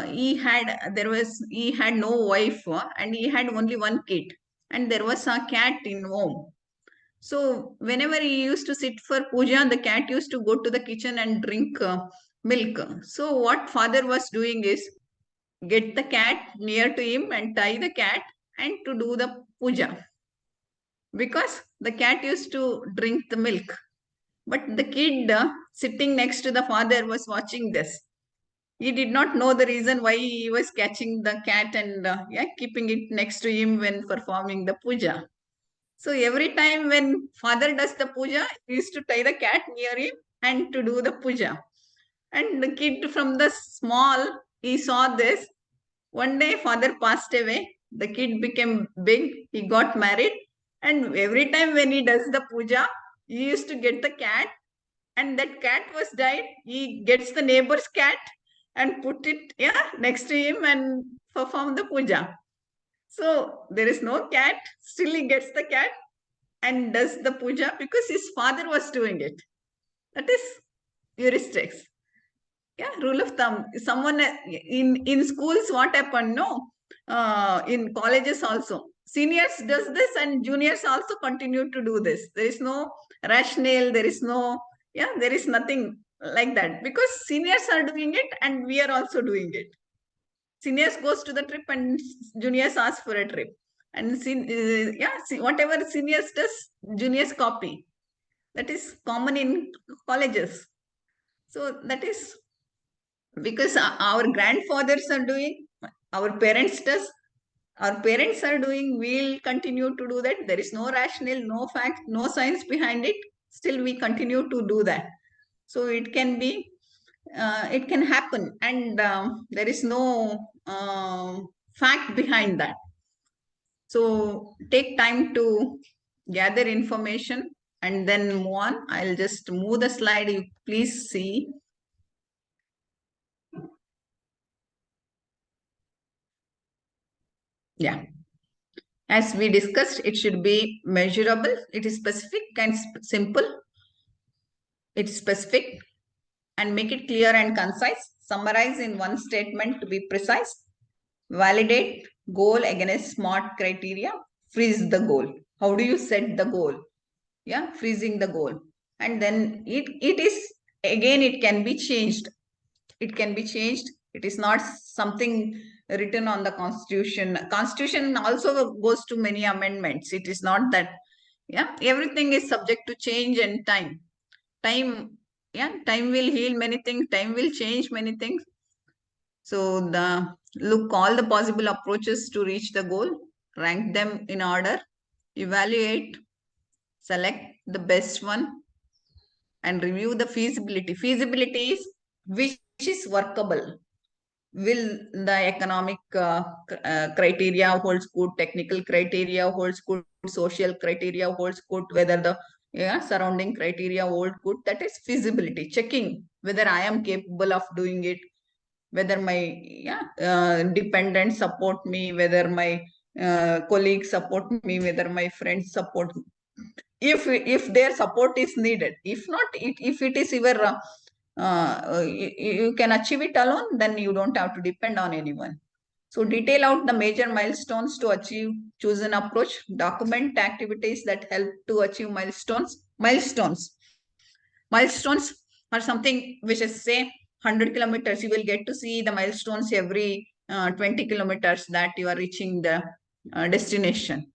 he had no wife, and he had only one kid, and there was a cat in home. So whenever he used to sit for puja, the cat used to go to the kitchen and drink milk. So what father was doing is get the cat near to him and tie the cat and to do the puja, because the cat used to drink the milk. But the kid sitting next to the father was watching this. He did not know the reason why he was catching the cat and yeah, keeping it next to him when performing the puja. So every time when father does the puja, he used to tie the cat near him and to do the puja. And the kid from the small, he saw this. One day father passed away. The kid became big. He got married. And every time when he does the puja, he used to get the cat, and that cat was died. He gets the neighbor's cat and put it, yeah, next to him and perform the puja. So there is no cat. Still he gets the cat and does the puja because his father was doing it. That is heuristics. Yeah, rule of thumb. Someone in schools, what happened? No, in colleges also, seniors does this and juniors also continue to do this. There is no rationale. There is no, yeah, there is nothing like that, because seniors are doing it and we are also doing it. Seniors goes to the trip and juniors ask for a trip, and yeah, whatever seniors does, juniors copy. That is common in colleges. So that is because our grandfathers are doing, our parents does, our parents are doing, we'll continue to do that. There is no rationale, no fact, no science behind it. Still, we continue to do that. So it can be, it can happen, and there is no fact behind that. So take time to gather information and then move on. I'll just move the slide. You please see. Yeah. As we discussed, it should be measurable. It is specific and simple. It's specific and make it clear and concise. Summarize in one statement to be precise. Validate goal against SMART criteria. Freeze the goal. How do you set the goal? Yeah, freezing the goal. And then it is, again, it can be changed. It can be changed. It is not something written on the constitution. Constitution also goes to many amendments. It is not that, yeah, everything is subject to change and time. Time, yeah, time will heal many things. Time will change many things. So look all the possible approaches to reach the goal, rank them in order, evaluate, select the best one, and review the feasibility. Feasibility is which is workable. Will the economic criteria holds good, technical criteria holds good, social criteria holds good, whether the surrounding criteria hold good? That is feasibility. Checking whether I am capable of doing it, whether my dependents support me, whether my colleagues support me, whether my friends support me. If their support is needed, if not, if it is your you can achieve it alone, then you don't have to depend on anyone. So detail out the major milestones to achieve chosen approach. Document activities that help to achieve milestones. Milestones are something which is, say, 100 kilometers. You will get to see the milestones every 20 kilometers that you are reaching the destination.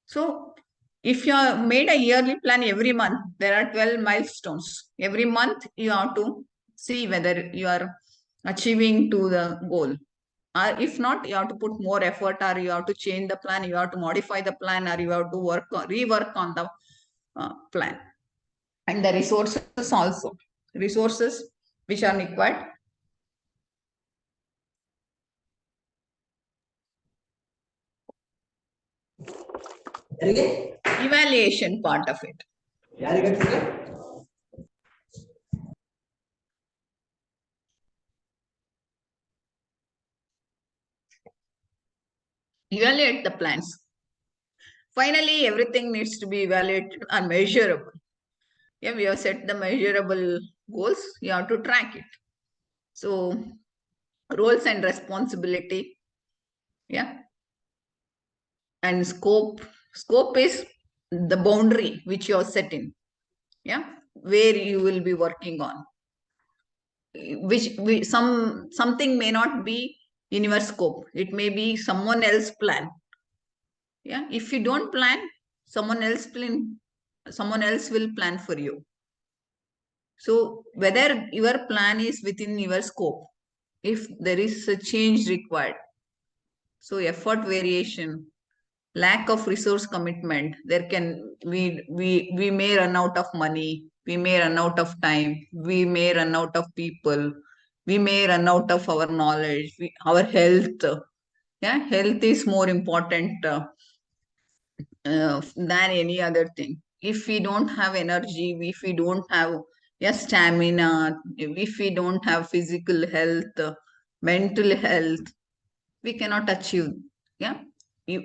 So if you have made a yearly plan, every month there are 12 milestones. Every month you have to see whether you are achieving to the goal. Or if not, you have to put more effort, or you have to change the plan, you have to modify the plan, or you have to rework on the plan. And the resources also. Resources which are required. Evaluation part of it. Evaluate the plans. Finally, everything needs to be evaluated and measurable. Yeah, we have set the measurable goals. You have to track it. So, roles and responsibility. Yeah. And scope. Scope is the boundary which you are setting. Yeah. Where you will be working on. Something may not be in your scope. It may be someone else's plan. Yeah. If you don't plan, someone else will plan for you. So whether your plan is within your scope, if there is a change required. So effort variation, lack of resource commitment, there can we may run out of money, we may run out of time, we may run out of people, we may run out of our knowledge, our health. Yeah, health is more important than any other thing. If we don't have energy, if we don't have stamina, if we don't have physical health, mental health, we cannot achieve. Yeah.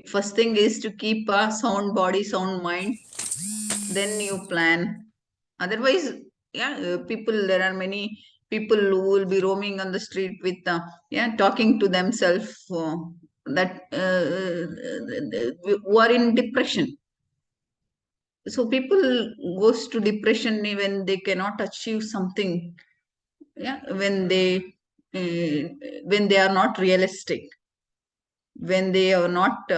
First thing is to keep a sound body, sound mind. Then you plan. Otherwise, there are many people who will be roaming on the street with, talking to themselves that who are in depression. So people goes to depression when they cannot achieve something. Yeah, when they are not realistic, when they are not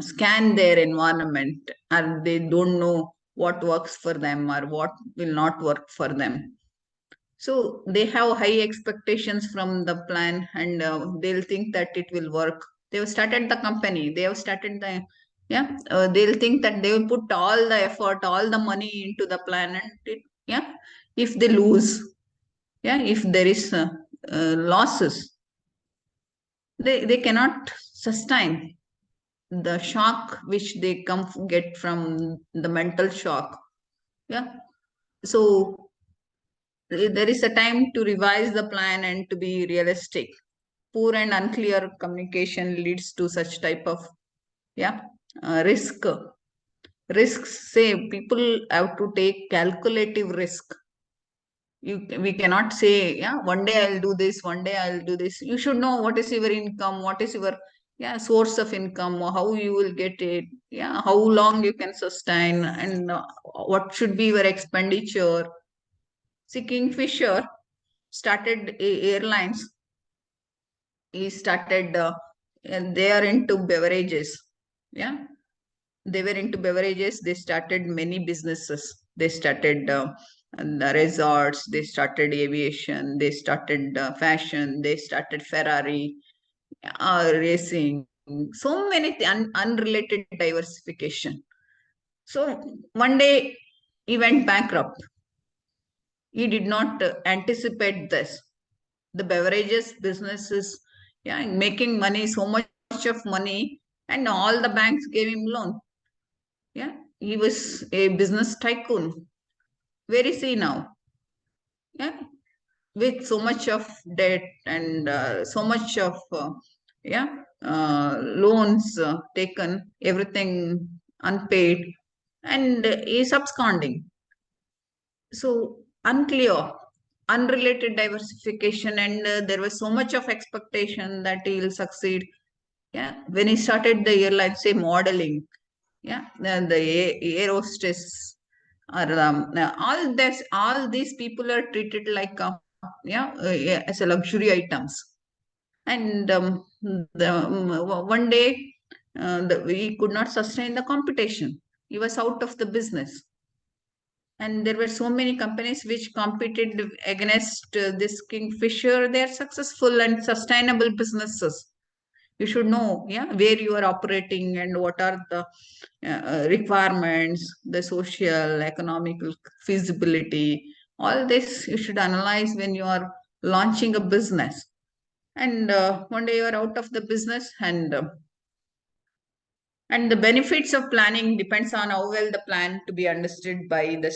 scan their environment, and they don't know what works for them or what will not work for them. So they have high expectations from the plan, and they'll think that it will work. They have started the company. They have started the they'll think that they will put all the effort, all the money into the plan, and if they lose, if there is losses, they cannot sustain the shock which they get from the mental shock. So there is a time to revise the plan and to be realistic. Poor and unclear communication leads to such type of risk. Risks, say people have to take calculative risk. We cannot say, one day I'll do this, one day I'll do this. You should know what is your income, what is your source of income, or how you will get it, how long you can sustain, and what should be your expenditure. See, Kingfisher started airlines. He started, and they are into beverages. They were into beverages. They started many businesses. They started the resorts. They started aviation. They started fashion. They started Ferrari, racing. So many unrelated diversification. So one day he went bankrupt. He did not anticipate this. The beverages business is making money, so much of money, and all the banks gave him loan. He was a business tycoon. Where is he now? With so much of debt and so much of loans taken, everything unpaid, and is absconding. So unclear, unrelated diversification, and there was so much of expectation that he will succeed. When he started the airline, say modeling, the air hostess, or all these people are treated like as a luxury items. And one day he could not sustain the competition. He was out of the business. And there were so many companies which competed against this Kingfisher. They are successful and sustainable businesses. You should know where you are operating and what are the requirements, the social, economical feasibility. All this you should analyze when you are launching a business. And one day you are out of the business, and the benefits of planning depends on how well the plan to be understood by the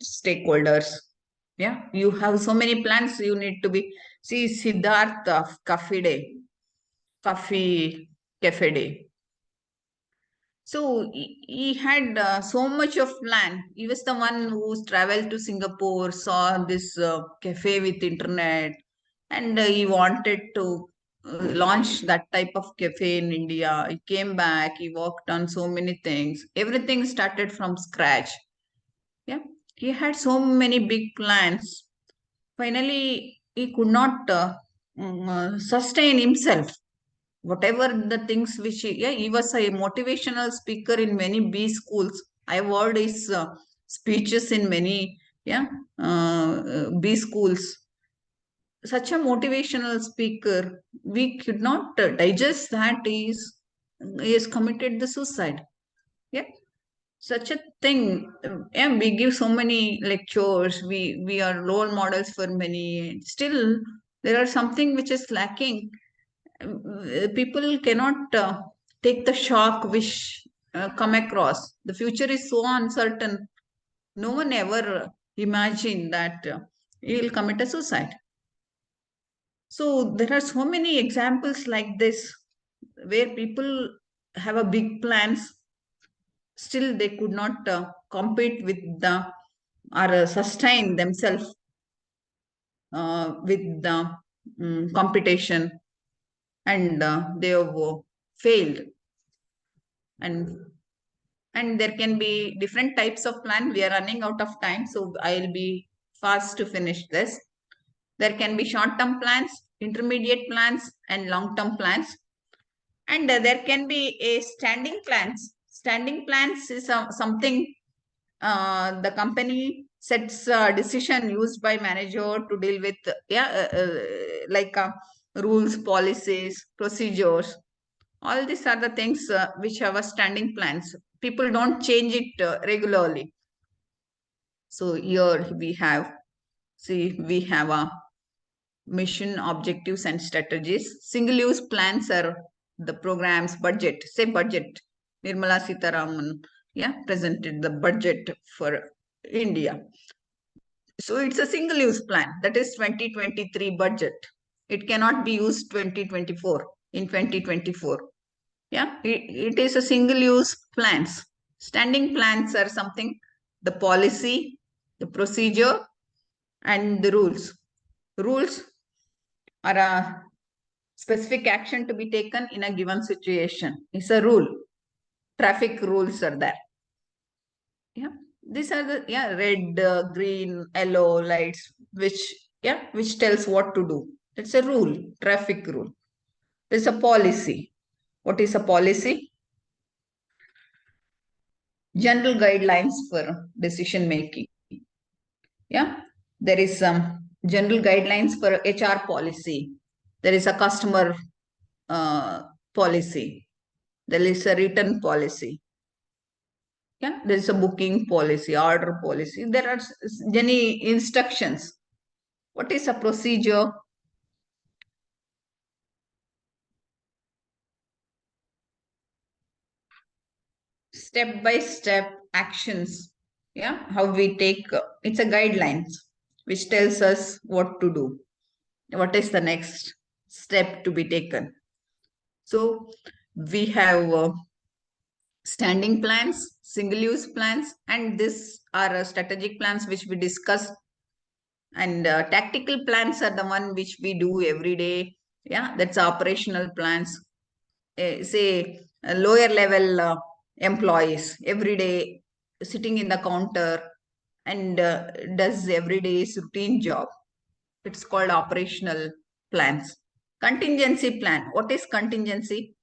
stakeholders. You have so many plans. You need to be, see Siddhartha Cafe Day. So he had so much of plan. He was the one who traveled to Singapore, saw this cafe with internet, and he wanted to launch that type of cafe in India. He came back, he worked on so many things. Everything started from scratch. He had so many big plans. Finally, he could not sustain himself. Whatever the things which he was a motivational speaker in many B schools. I heard his speeches in many B schools. Such a motivational speaker, we could not digest that he is committed the suicide. Such a thing. We give so many lectures. We are role models for many. Still, there are something which is lacking. People cannot take the shock which come across. The future is so uncertain. No one ever imagined that he will commit a suicide. So there are so many examples like this where people have a big plans. Still, they could not compete with the or sustain themselves with the competition, and they have failed. And there can be different types of plan. We are running out of time, so I'll be fast to finish this. There can be short-term plans, intermediate plans, and long-term plans. And there can be a standing plans. Standing plans is something the company sets a decision used by manager to deal with like rules, policies, procedures. All these are the things which have a standing plans. People don't change it regularly. So here we have, see, we have a mission, objectives, and strategies. Single-use plans are the programs, budget. Say budget. Nirmala Sitharaman, presented the budget for India. So it's a single-use plan. That is 2023 budget. It cannot be used 2024 in 2024. It is a single-use plans. Standing plans are something, the policy, the procedure, and the rules. Rules are a specific action to be taken in a given situation. It's a rule. Traffic rules are there. These are the red, green, yellow lights, which tells what to do. It's a rule, traffic rule. There's a policy. What is a policy? General guidelines for decision making. There is some general guidelines for HR policy. There is a customer policy. There is a written policy. There is a booking policy, order policy. There are many instructions. What is a procedure? Step-by-step actions. How we take, it's a guidelines which tells us what to do. What is the next step to be taken? So we have standing plans, single-use plans, and these are strategic plans which we discussed. And tactical plans are the one which we do every day. That's operational plans. Say lower level employees every day sitting in the counter and does every day's routine job. It's called operational plans. Contingency plan. What is contingency?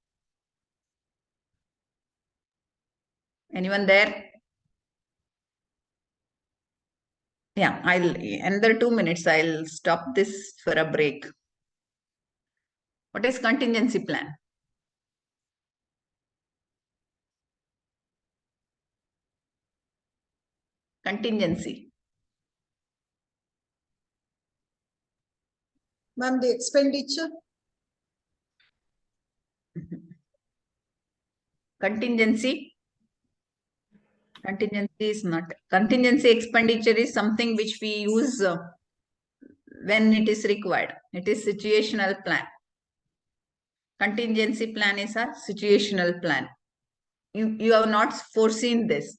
Anyone there? Another 2 minutes, I'll stop this for a break. What is contingency plan? Contingency. Ma'am, the expenditure. Contingency is not. Contingency expenditure is something which we use when it is required. It is situational plan. Contingency plan is a situational plan. You have not foreseen this.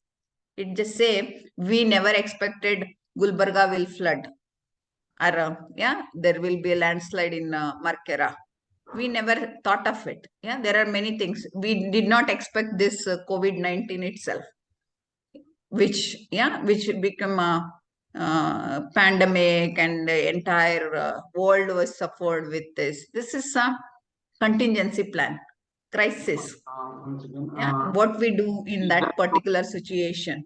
It just say, we never expected Gulbarga will flood. Or there will be a landslide in Markera. We never thought of it. There are many things. We did not expect this COVID-19 itself, which become a pandemic, and the entire world was suffered with this. This is a contingency plan. Crisis. What we do in that particular situation.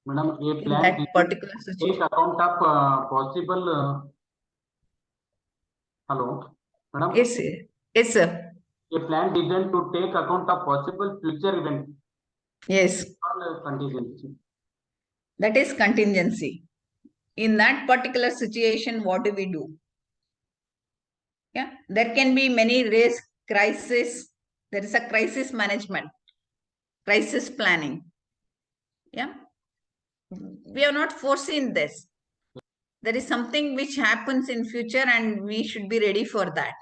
Madam, a In plan that particular situation. take account of possible. Hello, madam. Yes, sir. Yes, sir. A plan designed to take account of possible future events. Yes. Contingency. That is contingency. In that particular situation, what do we do? There can be many risk, crisis. There is a crisis management, crisis planning. We have not foreseen this. There is something which happens in future and we should be ready for that.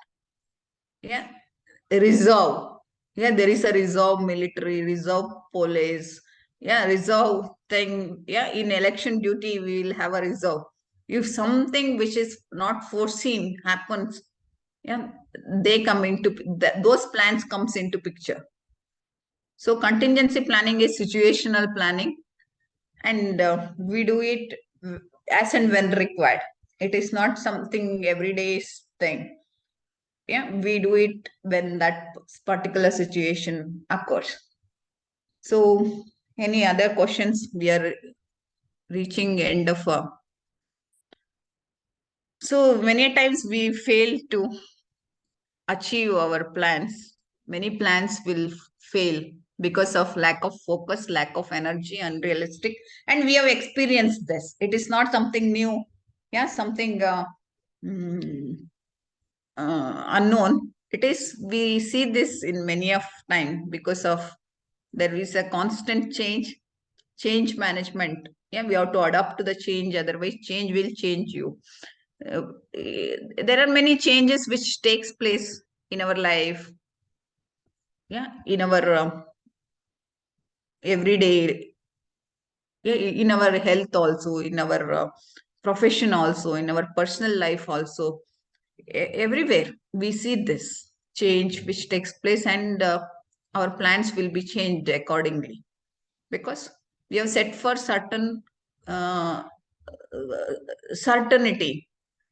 Reserve. There is a reserve military, reserve police, reserve thing. In election duty, we will have a reserve. If something which is not foreseen happens, they come into, those plans comes into picture. So contingency planning is situational planning, and we do it as and when required. It is not something everyday thing. We do it when that particular situation occurs. So any other questions? We are reaching end of a. So many times we fail to achieve our plans. Many plans will fail because of lack of focus, lack of energy, unrealistic. And we have experienced this. It is not something new. Yeah, something mm, unknown. It is, we see this in many of time because of there is a constant change management. Yeah, we have to adapt to the change, otherwise change will change you. There are many changes which takes place in our life, yeah, in our everyday, in our health also, in our profession also, in our personal life also. Everywhere we see this change which takes place, and our plans will be changed accordingly, because we have set for certain uh, certainty,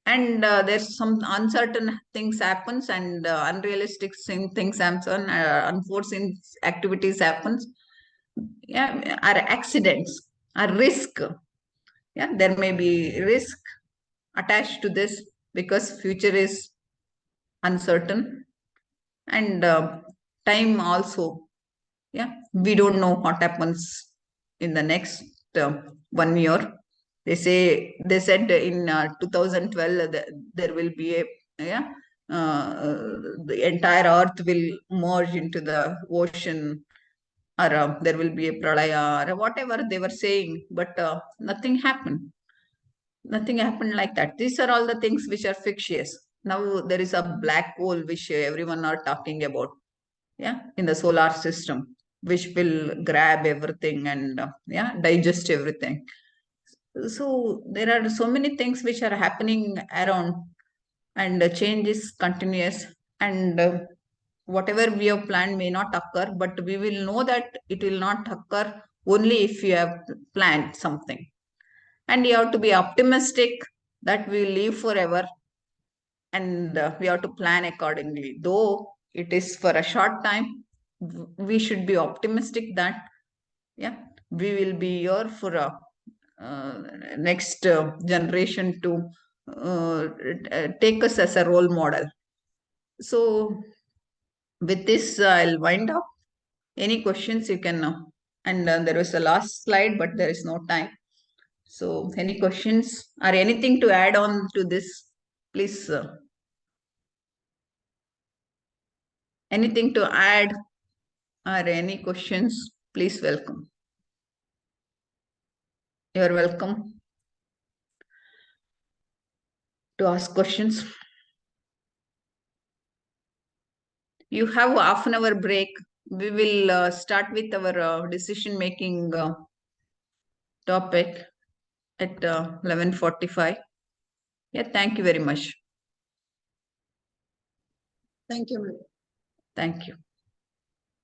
and there's some uncertain things happens, and unrealistic things happen, unforeseen activities happens, yeah, are accidents, are risk. Yeah, there may be risk attached to this because future is uncertain, and time also. Yeah, we don't know what happens in the next 1 year. They said in 2012 that there will be a, yeah, the entire earth will merge into the ocean, or there will be a pralaya, or whatever they were saying, but nothing happened. Nothing happened like that. These are all the things which are fictitious. Now there is a black hole which everyone are talking about, yeah, in the solar system, which will grab everything and yeah, digest everything. So there are so many things which are happening around, and the change is continuous, and whatever we have planned may not occur, but we will know that it will not occur only if you have planned something. And you have to be optimistic that we will live forever, and we have to plan accordingly. Though it is for a short time, we should be optimistic that, yeah, we will be here for a next generation to take us as a role model. So with this, I'll wind up. Any questions you can and there was a last slide, but there is no time. So any questions or anything to add on to this, please. Anything to add or any questions, please welcome. You are welcome to ask questions. You have half an hour break. We will start with our decision making topic at 11:45. Yeah, thank you very much. Thank you, madam. Thank you.